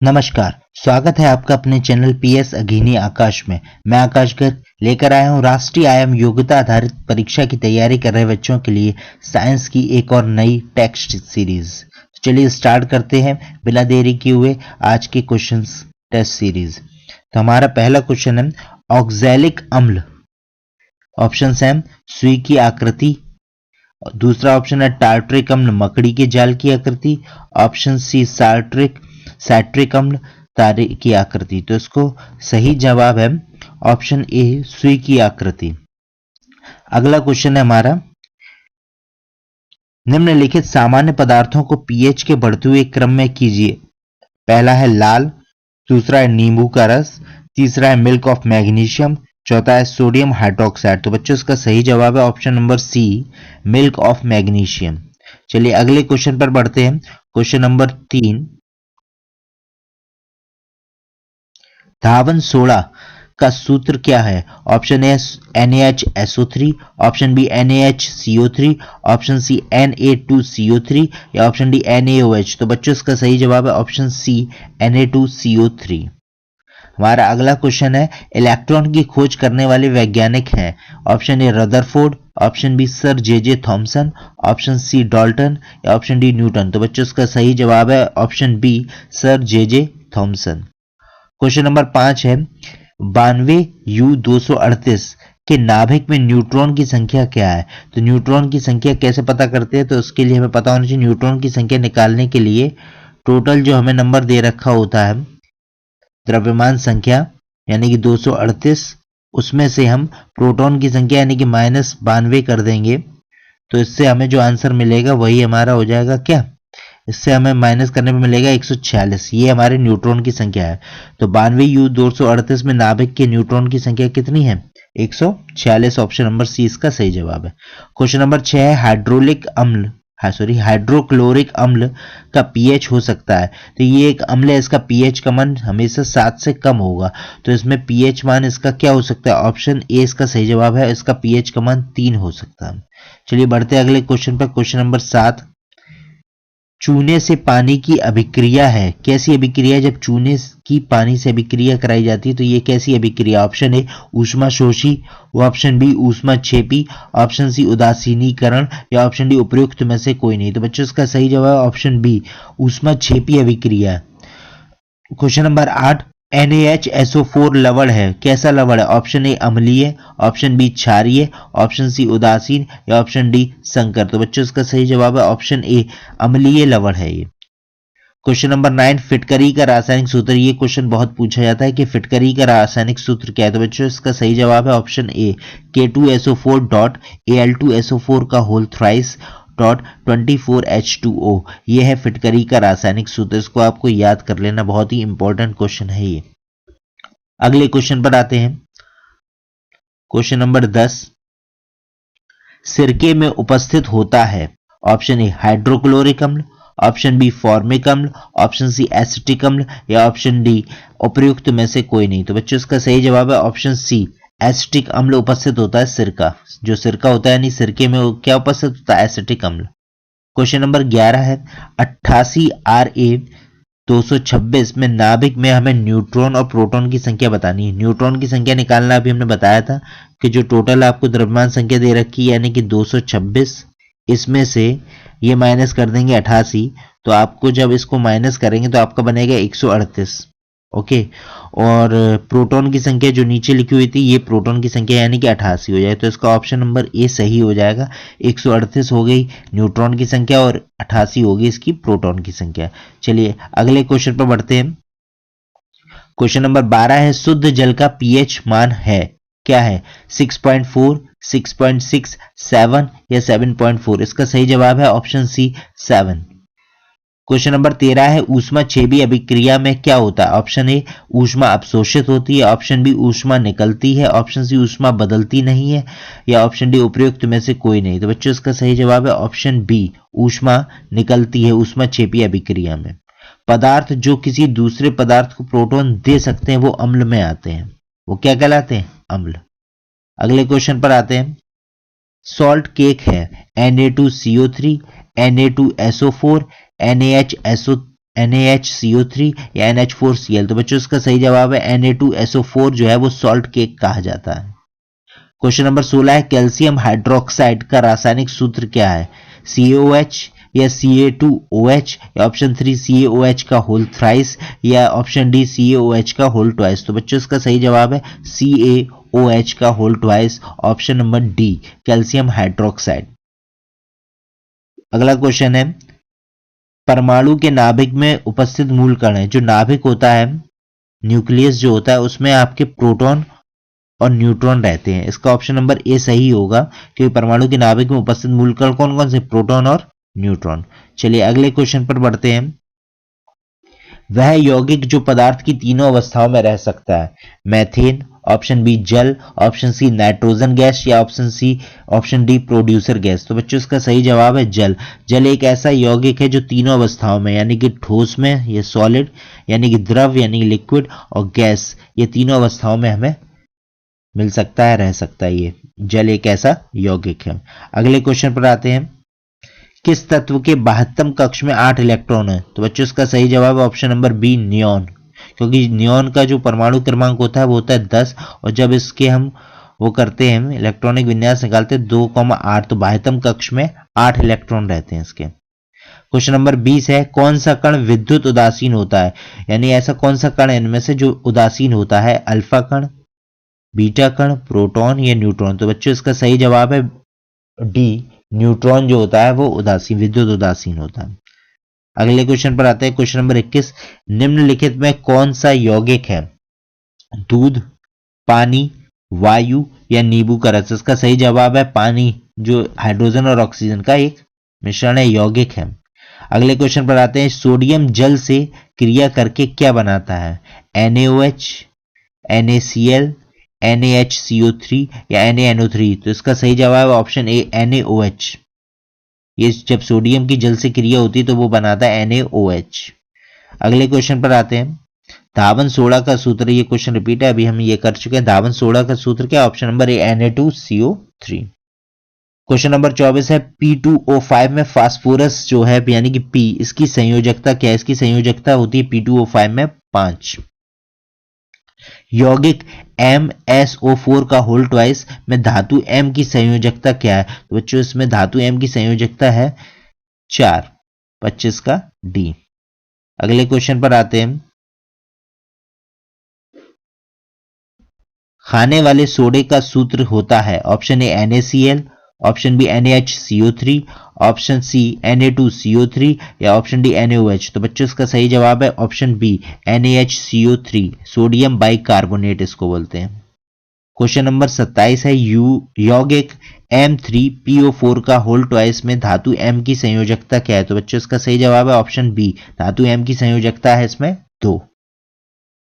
नमस्कार, स्वागत है आपका अपने चैनल पीएस अघिनी आकाश में। मैं आकाश गर्ग लेकर आया हूँ राष्ट्रीय आयाम योग्यता आधारित परीक्षा की तैयारी कर रहे बच्चों के लिए साइंस की एक और नई टेक्स्ट सीरीज। चलिए स्टार्ट करते हैं बिना देरी किए हुए आज के क्वेश्चंस टेस्ट सीरीज। तो हमारा पहला क्वेश्चन है ऑक्सैलिक अम्ल। ऑप्शन है सुई की आकृति, दूसरा ऑप्शन है टार्ट्रिक अम्ल मकड़ी के जाल की आकृति, ऑप्शन सी सैट्रिक अम्ल तारे की आकृति। तो इसको सही जवाब है ऑप्शन ए सुई की आकृति। अगला क्वेश्चन है हमारा निम्नलिखित सामान्य पदार्थों को पीएच के बढ़ते हुए क्रम में कीजिए। पहला है लाल, दूसरा है नींबू का रस, तीसरा है मिल्क ऑफ मैग्नीशियम, चौथा है सोडियम हाइड्रोक्साइड। तो बच्चों इसका सही जवाब है option number C milk of magnesium. चलिए अगले क्वेश्चन पर बढ़ते हैं। क्वेश्चन नंबर 3, धावन सोडा का सूत्र क्या है? Option A NaHSO3, option B NaHCO3, option C Na2CO3 या ऑप्शन डी NaOH। तो बच्चों इसका सही जवाब है ऑप्शन सी Na2CO3। हमारा अगला क्वेश्चन है इलेक्ट्रॉन की खोज करने वाले वैज्ञानिक हैं। Option A Rutherford, option B sir J Thomson, option C Dalton या ऑप्शन डी न्यूटन। तो बच्चों इसका सही जवाब है option B sir J Thomson. Question number 5 है 92U238 के नाभिक में न्यूट्रॉन की संख्या क्या है? तो न्यूट्रॉन की संख्या कैसे पता करते हैं? तो उसके लिए हमें पता होना चाहिए न्यूट्रॉन की संख्या निकालने के लिए टोटल जो हमें नंबर दे रखा होता है द्रव्यमान संख्या यानी कि 238, उसमें से हम प्रोटॉन की संख्या यानी कि -92 कर देंगे। तो इससे हमें जो आंसर मिलेगा वही हमारा हो जाएगा क्या? इससे हमें माइनस करने में मिलेगा 146। ये हमारे न्यूट्रॉन की संख्या है। तो 92U238 में नाभिक के न्यूट्रॉन की संख्या कितनी है? 146। ऑप्शन नंबर सी इसका सही जवाब है। क्वेश्चन नंबर 6 है हाइड्रोक्लोरिक अम्ल का पीएच हो सकता है। तो ये एक अम्ल है, इसका पीएच का मान हमेशा 7 से कम होगा। तो इसमें पीएच मान इसका क्या हो सकता है? ऑप्शन ए इसका सही जवाब है, इसका पीएच का मान 3 हो सकता है। चलिए बढ़ते हैं अगले क्वेश्चन पर। क्वेश्चन नंबर 7, चूने से पानी की अभिक्रिया है। कैसी अभिक्रिया है? जब चूने की पानी से अभिक्रिया कराई जाती है तो ये कैसी अभिक्रिया? ऑप्शन ए ऊष्माशोषी, ऑप्शन बी ऊष्माक्षेपी, ऑप्शन सी उदासीनीकरण या ऑप्शन डी उपयुक्त में से कोई नहीं। तो बच्चों इसका सही जवाब ऑप्शन बी ऊष्माक्षेपी अभिक्रिया। क्वेश्चन नंबर 8, NaHSO4 लवण है। कैसा लवण है? ऑप्शन ए अम्लीय, ऑप्शन बी क्षारीय, ऑप्शन सी उदासीन या ऑप्शन डी संकर। तो बच्चों इसका सही जवाब है ऑप्शन ए अम्लीय लवण है ये। क्वेश्चन नंबर 9, फिटकरी का रासायनिक सूत्र। ये क्वेश्चन बहुत पूछा जाता है कि फिटकरी का रासायनिक सूत्र क्या है? तो बच्चों इसका सही जवाब है ऑप्शन ए K2SO4.Al2SO4 का होल थ्राइस .24H2O। ये है फिटकरी का रासायनिक सूत्र। इसको आपको याद कर लेना, बहुत ही इंपॉर्टेंट क्वेश्चन है ये। अगले क्वेश्चन पर आते हैं। क्वेश्चन नंबर 10, सिरके में उपस्थित होता है। ऑप्शन ए हाइड्रोक्लोरिक अम्ल, ऑप्शन बी फॉर्मिक अम्ल, ऑप्शन सी एसिटिक अम्ल या ऑप्शन डी उपयुक्त में से कोई नहीं। तो बच्चों इसका सही जवाब है ऑप्शन सी एसिटिक अम्ल उपस्थित होता है। सिरका जो सिरका होता है यानी सिरके में क्या उपस्थित होता है? एसिटिक अम्ल। क्वेश्चन नंबर 11 है 88Ra226 में नाभिक में हमें न्यूट्रॉन और प्रोटॉन की संख्या बतानी है। न्यूट्रॉन की संख्या निकालना अभी हमने बताया था कि जो टोटल आपको द्रव्यमान संख्या दे रखी है यानी कि 226, इसमें से ये माइनस कर देंगे 88। तो आपको जब इसको माइनस करेंगे तो आपका बनेगा 138। ओके, और प्रोटॉन की संख्या जो नीचे लिखी हुई थी ये प्रोटॉन की संख्या यानी कि 88 हो जाए। तो इसका ऑप्शन नंबर ए सही हो जाएगा। 138 हो गई न्यूट्रॉन की संख्या और 88 हो गई इसकी प्रोटॉन की संख्या। चलिए अगले क्वेश्चन पर बढ़ते हैं। क्वेश्चन नंबर 12 है शुद्ध जल का पीएच मान है क्या है? 6.4, 6.6, 7 या 7.4। इसका सही जवाब है ऑप्शन सी 7। क्वेश्चन नंबर 13 है ऊष्माक्षेपी अभिक्रिया में क्या होता है? ऑप्शन ए ऊष्मा अवशोषित होती है, ऑप्शन बी ऊष्मा निकलती है, ऑप्शन सी ऊष्मा बदलती नहीं है या ऑप्शन डी उपयुक्त में से कोई नहीं। तो बच्चों इसका सही जवाब है ऑप्शन बी ऊष्मा निकलती है ऊष्माक्षेपी अभिक्रिया में। पदार्थ जो किसी दूसरे पदार्थ को प्रोटॉन दे सकते हैं वो अम्ल में आते हैं। वो क्या कहलाते हैं? अम्ल। अगले क्वेश्चन पर आते हैं। सॉल्ट केक है Na2CO3, Na2SO4, NaHCO3 या NH4Cl? तो बच्चों इसका सही जवाब है Na2SO4 जो है वो सॉल्ट केक कहा जाता है। क्वेश्चन नंबर 16 है कैल्शियम हाइड्रोक्साइड का रासायनिक सूत्र क्या है? CaOH या Ca2OH या ऑप्शन 3 CaOH का होल थ्राइस या ऑप्शन डी CaOH का होल ट्वाइस? तो बच्चों इसका सही जवाब है CaOH का whole twice, option number D calcium hydroxide. अगला क्वेश्चन है परमाणु के नाभिक में उपस्थित मूल कण है। जो नाभिक होता है, न्यूक्लियस जो होता है, उसमें आपके प्रोटॉन और न्यूट्रॉन रहते हैं। इसका ऑप्शन नंबर ए सही होगा क्योंकि परमाणु के नाभिक में उपस्थित मूल कण कौन कौन से? प्रोटॉन और न्यूट्रॉन। चलिए अगले क्वेश्चन पर बढ़ते हैं। वह यौगिक जो पदार्थ की तीनों अवस्थाओं में रह सकता है? मैथेन, ऑप्शन बी जल, ऑप्शन सी नाइट्रोजन गैस या ऑप्शन डी प्रोड्यूसर गैस? तो बच्चों इसका सही जवाब है जल। जल एक ऐसा यौगिक है जो तीनों अवस्थाओं में यानी कि ठोस में, ये सॉलिड यानी कि द्रव यानी कि लिक्विड, और गैस ये तीनों अवस्थाओं में हमें मिल सकता है, रह सकता है। ये जल एक ऐसा यौगिक है। अगले क्वेश्चन पर आते हैं। किस तत्व के 72 कक्ष में 8 इलेक्ट्रॉन है? तो बच्चों इसका सही जवाब है ऑप्शन नंबर बी नियॉन, क्योंकि नियॉन का जो परमाणु क्रमांक होता है वो होता है 10, और जब इसके हम वो करते हैं इलेक्ट्रॉनिक विन्यास निकालते हैं 2,8, तो 72 कक्ष में 8 इलेक्ट्रॉन रहते हैं इसके। क्वेश्चन नंबर 20 है कौन सा कण विद्युत उदासीन होता है? यानी ऐसा कौन सा कण है इनमें से जो उदासीन होता है? अल्फा कण, बीटा कण, प्रोटॉन या न्यूट्रॉन? तो बच्चों इसका सही जवाब है डी न्यूट्रॉन जो होता है वो उदासीन, विद्युत उदासीन होता है। अगले क्वेश्चन पर आते हैं। क्वेश्चन नंबर 21 निम्नलिखित में कौन सा यौगिक है? दूध, पानी, वायु या नींबू का रस? इसका सही जवाब है पानी, जो हाइड्रोजन और ऑक्सीजन का एक मिश्रण है, यौगिक है। अगले क्वेश्चन पर आते हैं। सोडियम जल से क्रिया करके क्या बनाता है? NaOH, NaCl, NaHCO3 या NaNO3? तो इसका सही जवाब है ऑप्शन ए NaOH। ये जब सोडियम की जल से क्रिया होती है तो वो बनाता है NaOH। अगले क्वेश्चन पर आते हैं। धावन सोडा का सूत्र, ये क्वेश्चन रिपीट है, अभी हम ये कर चुके हैं। धावन सोडा का सूत्र क्या? Option number A Na2CO3। Question number 24 है P2O5 में फास्फोरस जो है यानी कि P, इसकी संयोजकता क्या है? इसकी संयोजकता होती है P2O5 में 5। यौगिक MsO4 का होल ट्वाइस में धातु M की संयोजकता क्या है? तो बच्चों इसमें धातु M की संयोजकता है 4, 25 का डी। अगले क्वेश्चन पर आते हैं। खाने वाले सोडे का सूत्र होता है option A NaCl, option B NaHCO3, option C Na2CO3 या ऑप्शन डी NaOH? तो बच्चों इसका सही जवाब है option B NaHCO3, sodium bicarbonate इसको बोलते हैं। क्वेश्चन नंबर 27 है यौगिक M3PO4 का होल ट्वाइस में धातु M की संयोजकता क्या है? तो बच्चों इसका सही जवाब है ऑप्शन बी, धातु M की संयोजकता है इसमें 2।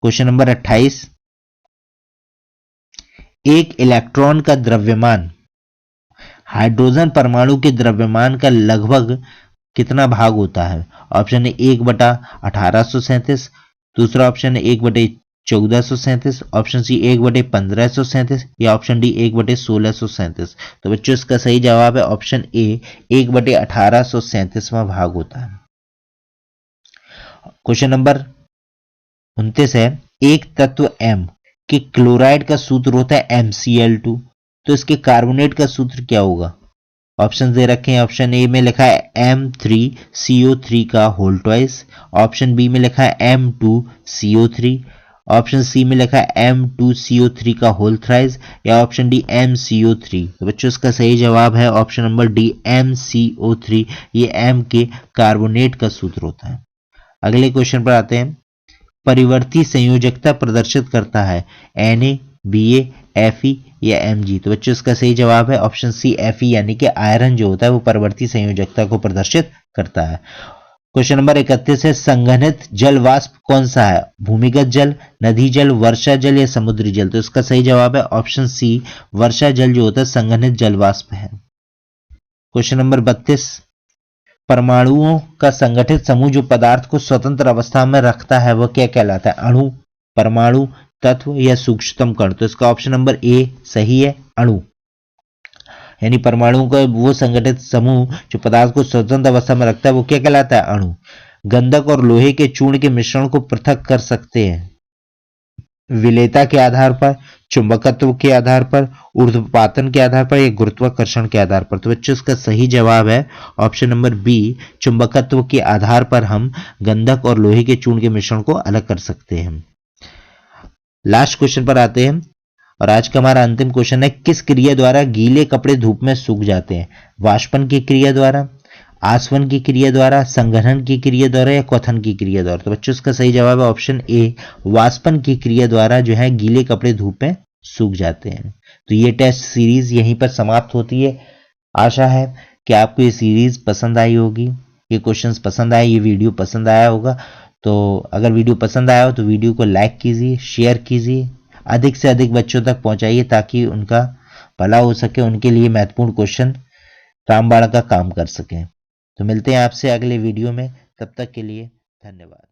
क्वेश्चन नंबर 28 एक इलेक्ट्रॉन का द्रव्यमान हाइड्रोजन परमाणु के द्रव्यमान का लगभग कितना भाग होता है? ऑप्शन ए 1/1837, दूसरा ऑप्शन है 1/1437, ऑप्शन सी 1/1537 या ऑप्शन डी 1/1637? तो बच्चों इसका सही जवाब है ऑप्शन ए 1/1837 भाग होता है। क्वेश्चन नंबर 29 है एक तत्व M कि क्लोराइड का सूत्र होता है MCl2, तो इसके कार्बोनेट का सूत्र क्या होगा? ऑप्शन दे रखे हैं। ऑप्शन ए में लिखा है M3CO3 का होल ट्वाइस, ऑप्शन बी में लिखा है M2CO3, ऑप्शन सी में लिखा है M2CO3 का होल थ्राइस या ऑप्शन डी MCO3? तो बच्चों इसका सही जवाब है ऑप्शन नंबर डी MCO3, ये M के कार्बोनेट का सूत्र होता है। अगले क्वेश्चन पर आते हैं। परिवर्ती संयोजकता प्रदर्शित करता है Na, Ba, Fe या Mg? तो बच्चों इसका सही जवाब है ऑप्शन सी Fe, यानी कि आयरन जो होता है वो परिवर्ती संयोजकता को प्रदर्शित करता है। क्वेश्चन नंबर 31 है संघनित जल वाष्प कौन सा है? भूमिगत जल, नदी जल, वर्षा जल या समुद्री जल? तो इसका सही जवाब है ऑप्शन सी वर्षा जल जो होता है संघनित जल वाष्प है। क्वेश्चन नंबर 32 परमाणुओं का संगठित समूह जो पदार्थ को स्वतंत्र अवस्था में रखता है वह क्या कहलाता है? अणु, परमाणु, तत्व या सूक्ष्मतम कण? तो इसका ऑप्शन नंबर ए सही है, अणु। यानी परमाणुओं का वो संगठित समूह जो पदार्थ को स्वतंत्र अवस्था में रखता है वो क्या कहलाता है? अणु। गंधक और लोहे के चूर्ण के मिश्रण को पृथक कर सकते हैं? विलेयता के आधार पर, चुंबकत्व के आधार पर, ऊर्ध्वपातन के आधार पर या गुरुत्वाकर्षण के आधार पर? तो बच्चों इसका सही जवाब है ऑप्शन नंबर बी, चुंबकत्व के आधार पर हम गंधक और लोहे के चूर्ण के मिश्रण को अलग कर सकते हैं। लास्ट क्वेश्चन पर आते हैं और आज का हमारा अंतिम क्वेश्चन है, किस क्रिया द्वारा गीले कपड़े धूप में सूख जाते हैं? वाष्पन की क्रिया द्वारा, आसवन की क्रिया द्वारा, संघनन की क्रिया द्वारा या क्वथन की क्रिया द्वारा? तो बच्चों इसका सही जवाब है ऑप्शन ए, वाष्पन की क्रिया द्वारा जो है गीले कपड़े धूप में सूख जाते हैं। तो ये टेस्ट सीरीज यहीं पर समाप्त होती है। आशा है कि आपको ये सीरीज पसंद आई होगी, ये क्वेश्चंस पसंद आए, ये वीडियो पसंद आया होगा। तो अगर वीडियो पसंद आया हो तो वीडियो को लाइक कीजिए, शेयर कीजिए, अधिक से अधिक बच्चों तक पहुंचाइए ताकि उनका भला हो सके, उनके लिए महत्वपूर्ण क्वेश्चन रामबाण का काम कर सकें। तो मिलते हैं आपसे अगले वीडियो में, तब तक के लिए धन्यवाद।